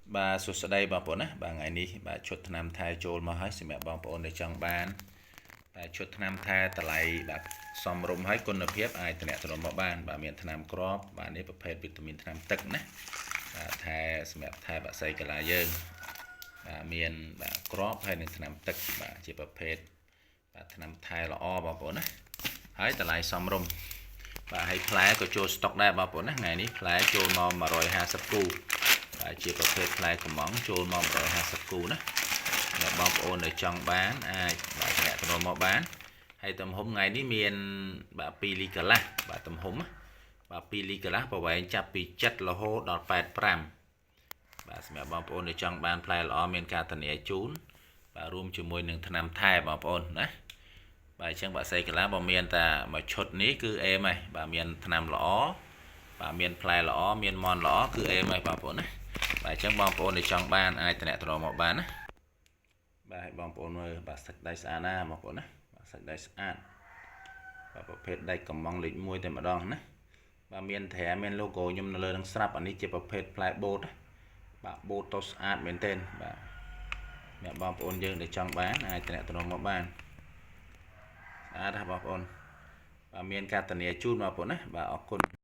bà sụt đây bà bố nè bà ngày ní bà chốt nam thai trôi mà hết xem mẹ bà bố để trong bàn bà chốt nam thai tại lại bà xóm rung hết con nợ phép ai tại nè tụi nó bàn bà miền nam crop bà nàyประเภทvitamin nam tức nè bà thai xem mẹ thai bà xây cái lá dơn bà miền bà crop hay nên nam tức bà chỉ ประเภทbà nam thai là o bà bố nè hết tại lại xóm rung bà hay phá của trôi stock đây bà bố nè ngày ní phá trôi mà rồi 50 cu bà chỉ ประเภท ផ្លែកំងចូលមក150គូណាអ្នកបងប្អូនដែលចង់បានអាចបាទអ្នកទៅមកបានហើយទំហំថ្ងៃនេះមានបាទ2លីកន្លះបាទទំហំបាទ2លីកន្លះប្រវែងចាប់ពី7រហូតដល់85បាទសម្រាប់បងប្អូនដែលចង់បានផ្លែល្អមានការធានាជូនបាទរួមជាមួយនឹងថ្នាំថែបងប្អូនណាបាទអញ្ចឹងបាទសេកន្លះបើមានតែមួយឈុតនេះគឺអេមហើយបាទមានថ្នាំល្អបាទមានផ្លែល្អមានមន់ល្អគឺអេមហើយបងប្អូនណាបាទអញ្ចឹងបងប្អូនដែលចង់បានអាចតំណែងមកបានណាបាទបងប្អូនមើលបាទសាច់ដៃស្អាតណាបងប្អូនណាបាទសាច់ដៃស្អាតបាទប្រភេទដៃកំងលេខ1តែម្ដងណាបាទមានត្រែមាន logo ខ្ញុំនៅលើនឹងស្រាប់អានេះជាប្រភេទផ្លែបូតបាទបូតទៅស្អាតមែនទែនបាទអ្នកបងប្អូនយើងដែលចង់បានអាចតំណែងមកបានស្អាតណាបងប្អូនបាទមានការធានាជូនបងប្អូនណាបាទអរគុណ